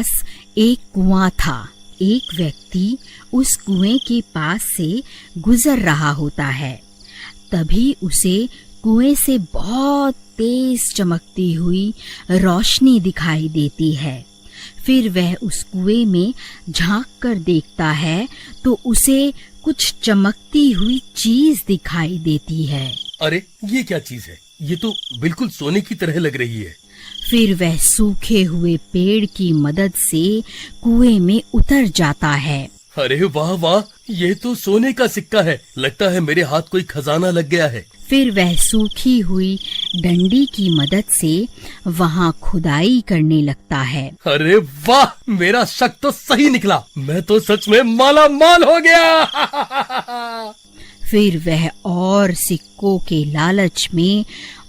पास एक कुआं था। एक व्यक्ति उस कुएं के पास से गुजर रहा होता है। तभी उसे कुएं से बहुत तेज चमकती हुई रोशनी दिखाई देती है। फिर वह उस कुएं में झांक कर देखता है तो उसे कुछ चमकती हुई चीज दिखाई देती है। अरे ये क्या चीज है? ये तो बिल्कुल सोने की तरह लग रही है। फिर वह सूखे हुए पेड़ की मदद से कुएं में उतर जाता है। अरे वाह वाह, ये तो सोने का सिक्का है। लगता है मेरे हाथ कोई खजाना लग गया है। फिर वह सूखी हुई डंडी की मदद से वहां खुदाई करने लगता है। अरे वाह, मेरा शक तो सही निकला। मैं तो सच में माला माल हो गया। फिर वह और सिक्कों के लालच में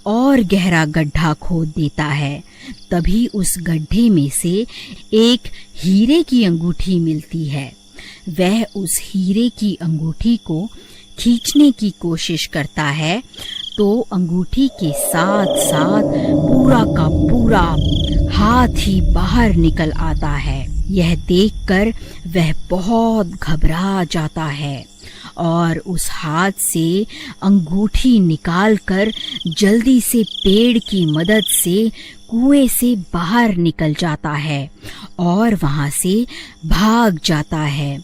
और गहरा गड्ढा खोद देता है। तभी उस गड्ढे में से एक हीरे की अंगूठी मिलती है। वह उस हीरे की अंगूठी को खींचने की कोशिश करता है तो अंगूठी के साथ साथ पूरा का पूरा हाथ ही बाहर निकल आता है। यह देखकर वह बहुत घबरा जाता है और उस हाथ से अंगूठी निकालकर जल्दी से पेड़ की मदद से कुएं से बाहर निकल जाता है और वहां से भाग जाता है।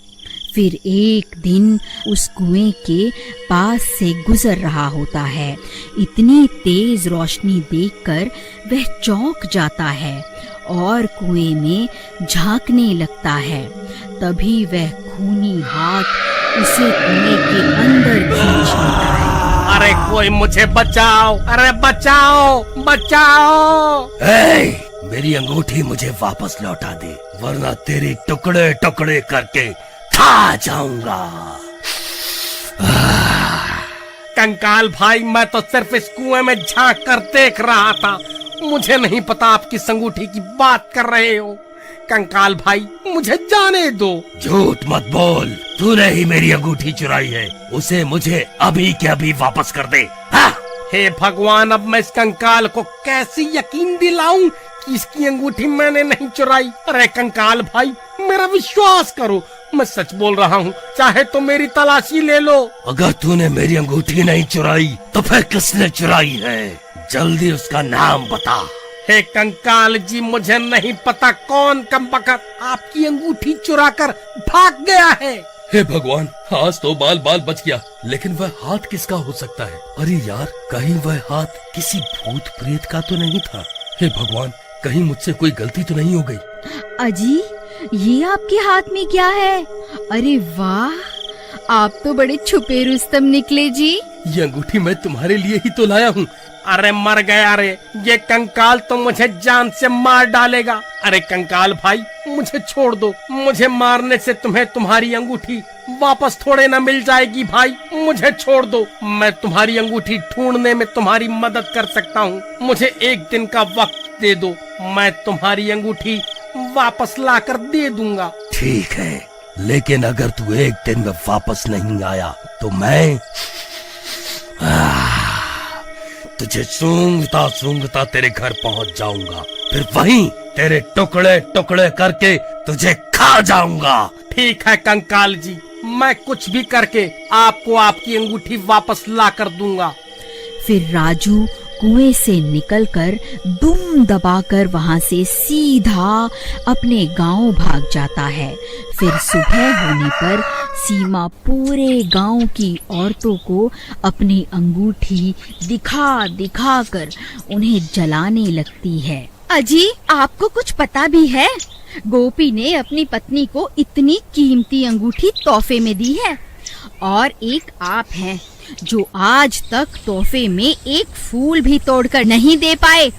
फिर एक दिन उस कुएं के पास से गुजर रहा होता है। इतनी तेज रोशनी देखकर वह चौंक जाता है और कुएं में झांकने लगता है। तभी वह खूनी हाथ उसे कुएं के अंदर खींच लेता है। अरे कोई मुझे बचाओ! अरे बचाओ बचाओ! मेरी अंगूठी मुझे वापस लौटा दे, वरना तेरे टुकड़े टुकड़े करके खा जाऊंगा। कंकाल भाई, मैं तो सिर्फ इस कुएं में झांक कर देख रहा था। मुझे नहीं पता आप किस अंगूठी की बात कर रहे हो। कंकाल भाई, मुझे जाने दो। झूठ मत बोल, तूने ही मेरी अंगूठी चुराई है। उसे मुझे अभी के अभी वापस कर दे। हाँ? हे भगवान, अब मैं इस कंकाल को कैसे यकीन दिलाऊं कि इसकी अंगूठी मैंने नहीं चुराई। अरे कंकाल भाई, मेरा विश्वास करो, मैं सच बोल रहा हूँ। चाहे तो मेरी तलाशी ले लो। अगर तूने मेरी अंगूठी नहीं चुराई तो फिर किसने चुराई है? जल्दी उसका नाम बता। हे कंकाल जी, मुझे नहीं पता कौन कमबख्त आपकी अंगूठी चुरा कर भाग गया है। हे भगवान, आज तो बाल बाल बच गया। लेकिन वह हाथ किसका हो सकता है? अरे यार, कहीं वह हाथ किसी भूत प्रेत का तो नहीं था? हे भगवान, कहीं मुझसे कोई गलती तो नहीं हो गई? अजी, ये आपके हाथ में क्या है? अरे वाह, आप तो बड़े छुपे रुस्तम निकले जी। ये अंगूठी मैं तुम्हारे लिए ही तो लाया हूँ। अरे मर गया रे, ये कंकाल तो मुझे जान से मार डालेगा। अरे कंकाल भाई, मुझे छोड़ दो। मुझे मारने से तुम्हें तुम्हारी अंगूठी वापस थोड़े ना मिल जाएगी। भाई मुझे छोड़ दो, मैं तुम्हारी अंगूठी ढूंढने में तुम्हारी मदद कर सकता हूँ। मुझे एक दिन का वक्त दे दो, मैं तुम्हारी अंगूठी वापस लाकर दे दूंगा। ठीक है, लेकिन अगर तू एक दिन में वापस नहीं आया तो मैं तुझे सूंघता सूंघता तेरे घर पहुंच जाऊंगा। फिर वहीं तेरे टुकड़े टुकड़े करके तुझे खा जाऊंगा। ठीक है कंकाल जी, मैं कुछ भी करके आपको आपकी अंगूठी वापस ला कर दूंगा। फिर राजू कुएं से निकलकर दुम दबाकर वहां से सीधा अपने गांव भाग जाता है। फिर सुबह होने पर सीमा पूरे गांव की औरतों को अपनी अंगूठी दिखा दिखा कर उन्हें जलाने लगती है। अजी, आपको कुछ पता भी है? गोपी ने अपनी पत्नी को इतनी कीमती अंगूठी तोहफे में दी है और एक आप हैं जो आज तक तोहफे में एक फूल भी तोड़कर नहीं दे पाए।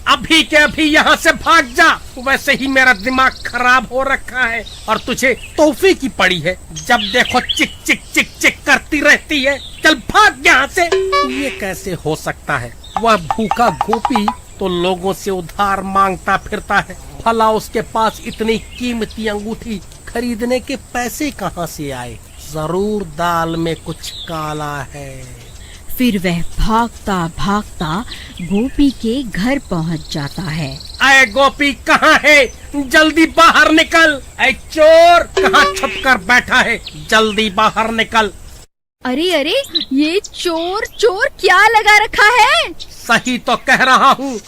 अभी के अभी यहाँ से भाग जा। वैसे ही मेरा दिमाग खराब हो रखा है और तुझे तोहफे की पड़ी है। जब देखो चिक चिक चिक चिक करती रहती है। चल भाग यहाँ से। ये कैसे हो सकता है? वह भूखा गोपी तो लोगों से उधार मांगता फिरता है, भला उसके पास इतनी कीमती अंगूठी खरीदने के पैसे कहाँ से आए? जरूर दाल में कुछ काला है। फिर वह भागता भागता गोपी के घर पहुंच जाता है। अरे गोपी कहाँ है? जल्दी बाहर निकल। ऐ चोर, कहाँ छुप कर बैठा है? जल्दी बाहर निकल। अरे अरे, ये चोर चोर क्या लगा रखा है? सही तो कह रहा हूँ।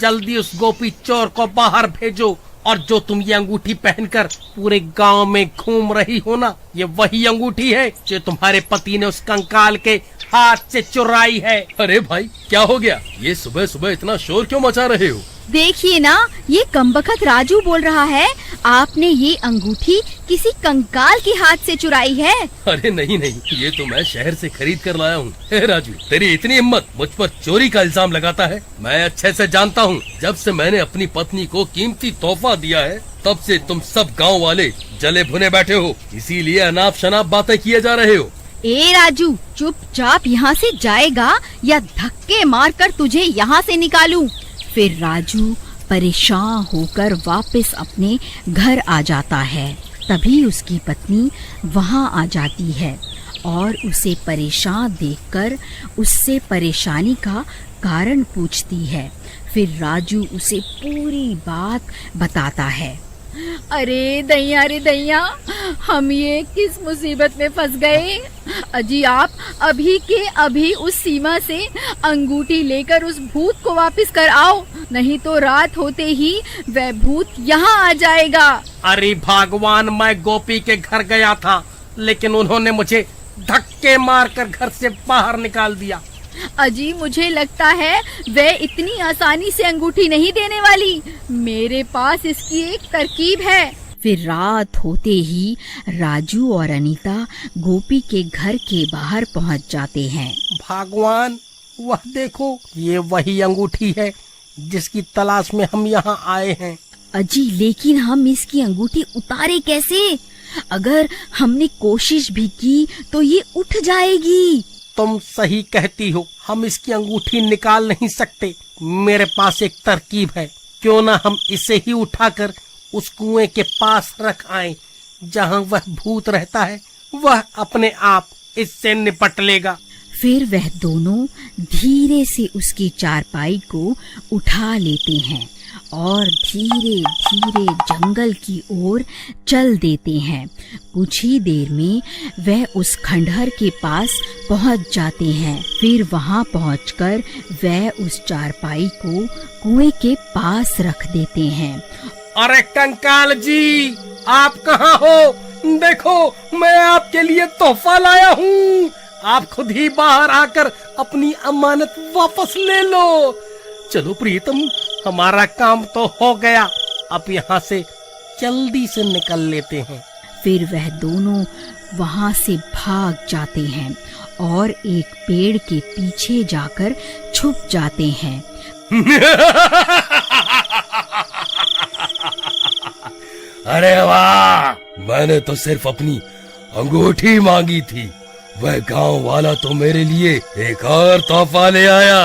जल्दी उस गोपी चोर को बाहर भेजो। और जो तुम ये अंगूठी पहनकर पूरे गांव में घूम रही हो ना, ये वही अंगूठी है जो तुम्हारे पति ने उस कंकाल के हाथ से चुराई है। अरे भाई, क्या हो गया? ये सुबह सुबह इतना शोर क्यों मचा रहे हो? देखिए ना, ये कमबख्त राजू बोल रहा है आपने ये अंगूठी किसी कंकाल के हाथ से चुराई है। अरे नहीं नहीं, ये तो मैं शहर से खरीद कर लाया हूँ। हे राजू, तेरी इतनी हिम्मत, मुझ पर चोरी का इल्जाम लगाता है? मैं अच्छे से जानता हूँ, जब से मैंने अपनी पत्नी को कीमती तोहफा दिया है, तब से तुम सब गाँव वाले जले भुने बैठे हो। इसीलिए अनाप शनाप बातें किए जा रहे हो। ए राजू, चुपचाप यहाँ से जाएगा या धक्के मारकर तुझे यहाँ से निकालूं? फिर राजू परेशान होकर वापस अपने घर आ जाता है। तभी उसकी पत्नी वहाँ आ जाती है और उसे परेशान देखकर उससे परेशानी का कारण पूछती है। फिर राजू उसे पूरी बात बताता है। अरे दैया रे दैया, हम ये किस मुसीबत में फंस गए। अजी आप अभी के अभी उस सीमा से अंगूठी लेकर उस भूत को वापस कर आओ, नहीं तो रात होते ही वह भूत यहाँ आ जाएगा। अरे भगवान, मैं गोपी के घर गया था, लेकिन उन्होंने मुझे धक्के मारकर घर से बाहर निकाल दिया। अजी मुझे लगता है वह इतनी आसानी से अंगूठी नहीं देने वाली। मेरे पास इसकी एक तरकीब है। फिर रात होते ही राजू और अनीता गोपी के घर के बाहर पहुंच जाते हैं। भगवान, वह देखो, ये वही अंगूठी है जिसकी तलाश में हम यहाँ आए हैं। अजी लेकिन हम इसकी अंगूठी उतारे कैसे? अगर हमने कोशिश भी की तो ये उठ जाएगी। तुम सही कहती हो, हम इसकी अंगूठी निकाल नहीं सकते। मेरे पास एक तरकीब है, क्यों ना हम इसे ही उठाकर उस कुएं के पास रख आएं, जहां वह भूत रहता है। वह अपने आप इससे निपट लेगा। फिर वह दोनों धीरे से उसकी चारपाई को उठा लेते हैं और धीरे धीरे जंगल की ओर चल देते हैं। कुछ ही देर में वह उस खंडहर के पास पहुंच जाते हैं। फिर वहां पहुंचकर वह उस चारपाई को कुएं के पास रख देते हैं। अरे कंकाल जी, आप कहाँ हो? देखो, मैं आपके लिए तोहफा लाया हूँ। आप खुद ही बाहर आकर अपनी अमानत वापस ले लो। चलो प्रीतम, हमारा काम तो हो गया। अब यहाँ से जल्दी से निकल लेते हैं। फिर वह दोनों वहाँ से भाग जाते हैं और एक पेड़ के पीछे जाकर छुप जाते हैं। अरे वाह, मैंने तो सिर्फ अपनी अंगूठी मांगी थी, वह गांव वाला तो मेरे लिए एक और तोहफा ले आया।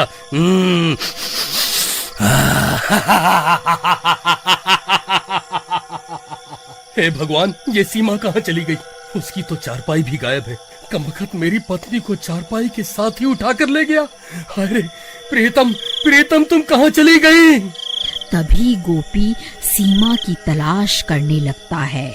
हे भगवान, ये सीमा कहाँ चली गई? उसकी तो चारपाई भी गायब है। कमबख्त मेरी पत्नी को चारपाई के साथ ही उठा कर ले गया। अरे प्रीतम, प्रीतम तुम कहाँ चली गई? तभी गोपी सीमा की तलाश करने लगता है।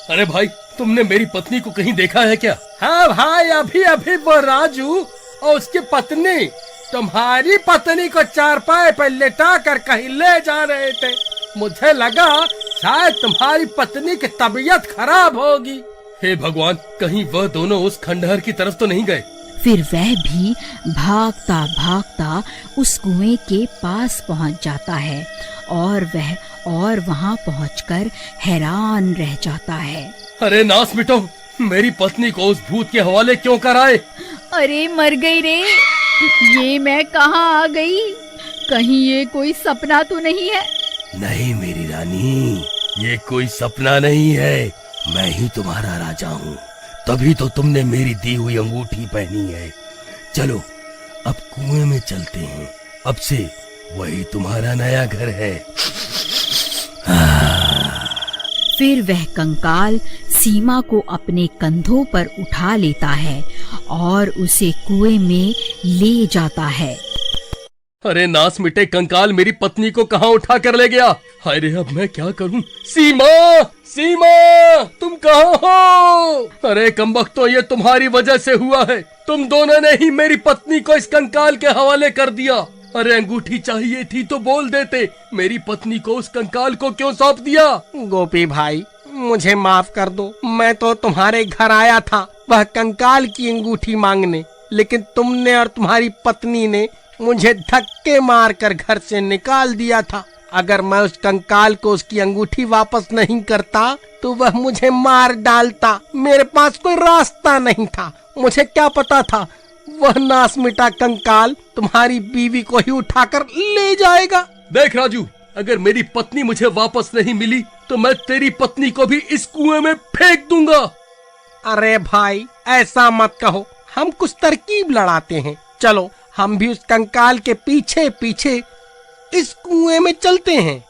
अरे भाई, तुमने मेरी पत्नी को कहीं देखा है क्या? हाँ भाई, अभी अभी वो राजू और उसकी पत्नी तुम्हारी पत्नी को चारपाई पर लेटा कर कहीं ले जा रहे थे। मुझे लगा शायद तुम्हारी पत्नी की तबीयत खराब होगी। हे भगवान, कहीं वह दोनों उस खंडहर की तरफ तो नहीं गए? फिर वह भी भागता भागता उस कुएं के पास पहुंच जाता है और वहां पहुंचकर हैरान रह जाता है। अरे नास मिटो, मेरी पत्नी को उस भूत के हवाले क्यों कराए? अरे मर गई रे, ये मैं कहाँ आ गई? कहीं ये कोई सपना तो नहीं है? नहीं मेरी रानी, ये कोई सपना नहीं है। मैं ही तुम्हारा राजा हूँ, तभी तो तुमने मेरी दी हुई अंगूठी पहनी है। चलो अब कुएं में चलते हैं, अब से वही तुम्हारा नया घर है। फिर वह कंकाल सीमा को अपने कंधों पर उठा लेता है और उसे कुएं में ले जाता है। अरे नास मिटे कंकाल मेरी पत्नी को कहाँ उठा कर ले गया। हाय रे, अब मैं क्या करूं। सीमा, सीमा, तुम कहाँ हो? अरे कमबख्त, तो ये तुम्हारी वजह से हुआ है। तुम दोनों ने ही मेरी पत्नी को इस कंकाल के हवाले कर दिया। अरे अंगूठी चाहिए थी तो बोल देते, मेरी पत्नी को उस कंकाल को क्यों सौंप दिया? गोपी भाई, मुझे माफ कर दो। मैं तो तुम्हारे घर आया था वह कंकाल की अंगूठी मांगने, लेकिन तुमने और तुम्हारी पत्नी ने मुझे धक्के मारकर घर से निकाल दिया था। अगर मैं उस कंकाल को उसकी अंगूठी वापस नहीं करता तो वह मुझे मार डालता। मेरे पास कोई रास्ता नहीं था। मुझे क्या पता था वह नास मिटा कंकाल तुम्हारी बीवी को ही उठाकर ले जाएगा। देख राजू, अगर मेरी पत्नी मुझे वापस नहीं मिली तो मैं तेरी पत्नी को भी इस कुएं में फेंक दूंगा। अरे भाई, ऐसा मत कहो। हम कुछ तरकीब लड़ाते हैं। चलो, हम भी उस कंकाल के पीछे पीछे इस कुएं में चलते हैं।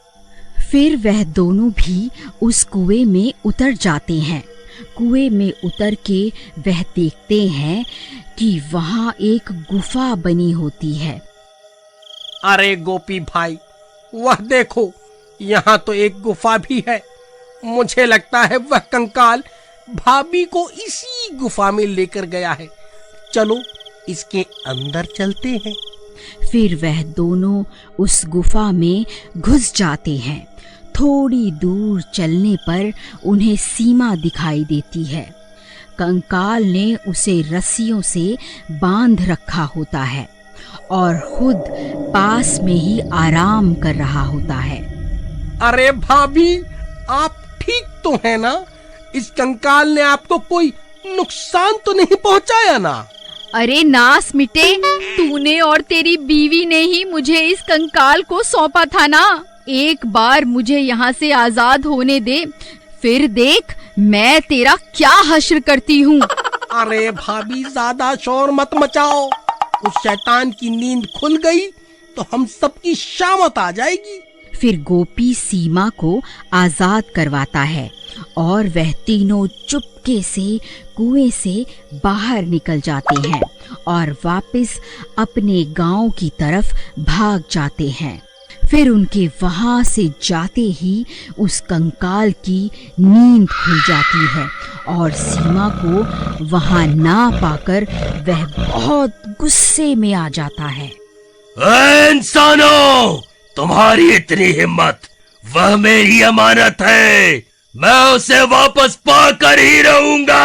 फिर वह दोनों भी उस कुएं में उतर जाते हैं। कुएं में उतर के वह देखते हैं कि वहाँ एक गुफा बनी होती है। अरे गोपी भाई, वह देखो, यहाँ तो एक गुफा भी है। मुझे लगता है वह कंकाल भाभी को इसी गुफा में लेकर गया है। चलो, इसके अंदर चलते हैं। फिर वह दोनों उस गुफा में घुस जाते हैं। थोड़ी दूर चलने पर उन्हें सीमा दिखाई देती है। कंकाल ने उसे रस्सियों से बांध रखा होता है और खुद पास में ही आराम कर रहा होता है। अरे भाभी, आप ठीक तो है ना? इस कंकाल ने आपको कोई नुकसान तो नहीं पहुंचाया ना? अरे नास मिटे, तूने और तेरी बीवी ने ही मुझे इस कंकाल को सौंपा था ना। एक बार मुझे यहाँ से आजाद होने दे, फिर देख मैं तेरा क्या हश्र करती हूँ। अरे भाभी, ज्यादा शोर मत मचाओ। उस शैतान की नींद खुल गई तो हम सबकी शामत आ जाएगी। फिर गोपी सीमा को आजाद करवाता है और वह तीनों चुपके से कुएं से बाहर निकल जाते हैं और वापस अपने गांव की तरफ भाग जाते हैं। फिर उनके वहां से जाते ही उस कंकाल की नींद खुल जाती है और सीमा को वहां ना पाकर वह बहुत गुस्से में आ जाता है। ए इंसानों, तुम्हारी इतनी हिम्मत! वह मेरी अमानत है, मैं उसे वापस पाकर ही रहूंगा।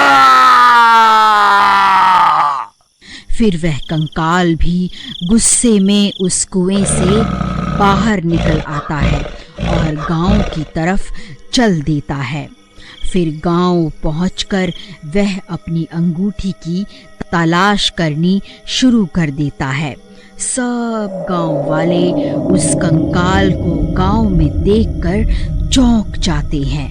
फिर वह कंकाल भी गुस्से में उस कुएं से बाहर निकल आता है और गांव की तरफ चल देता है। फिर गांव पहुंचकर वह अपनी अंगूठी की तलाश करनी शुरू कर देता है। सब गांव वाले उस कंकाल को गांव में देखकर चौंक जाते हैं।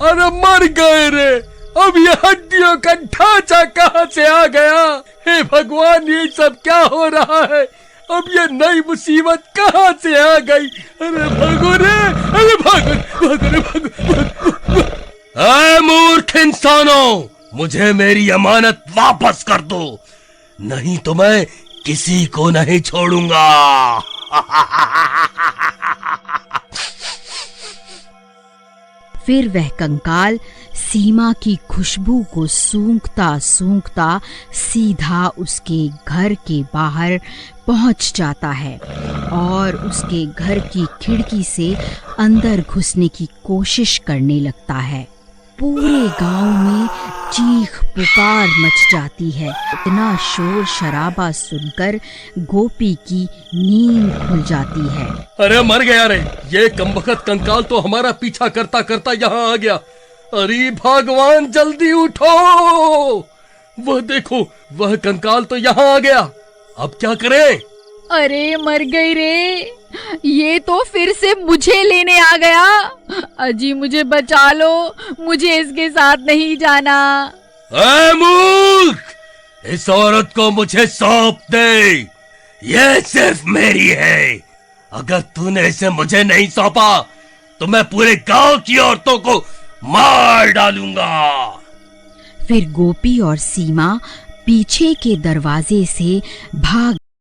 अरे मर गए रे! अब ये हड्डियों का ढांचा कहाँ से आ गया? हे भगवान, ये सब क्या हो रहा है? अब ये नई मुसीबत कहाँ से आ गई? अरे भागो रे! अरे भागो, भागो रे, भागो! ऐ मूर्ख इंसानों, मुझे मेरी अमानत वापस कर दो, नहीं तो मैं किसी को नहीं छोड़ूंगा। फिर वह कंकाल सीमा की खुशबू को सूंघता सूंघता सीधा उसके घर के बाहर पहुंच जाता है और उसके घर की खिड़की से अंदर घुसने की कोशिश करने लगता है। पूरे गांव में चीख पुकार मच जाती है। इतना शोर शराबा सुनकर गोपी की नींद खुल जाती है। अरे मर गया रे! ये कमबख्त कंकाल तो हमारा पीछा करता करता यहाँ आ गया। अरे भगवान, जल्दी उठो! वह देखो, वह कंकाल तो यहाँ आ गया। अब क्या करें? अरे मर गई रे! ये तो फिर से मुझे लेने आ गया। अजी मुझे बचा लो, मुझे इसके साथ नहीं जाना। ऐ मूर्ख, इस औरत को मुझे सौंप दे, ये सिर्फ मेरी है। अगर तूने इसे मुझे नहीं सौंपा तो मैं पूरे गांव की औरतों को मार डालूंगा। फिर गोपी और सीमा पीछे के दरवाजे से भाग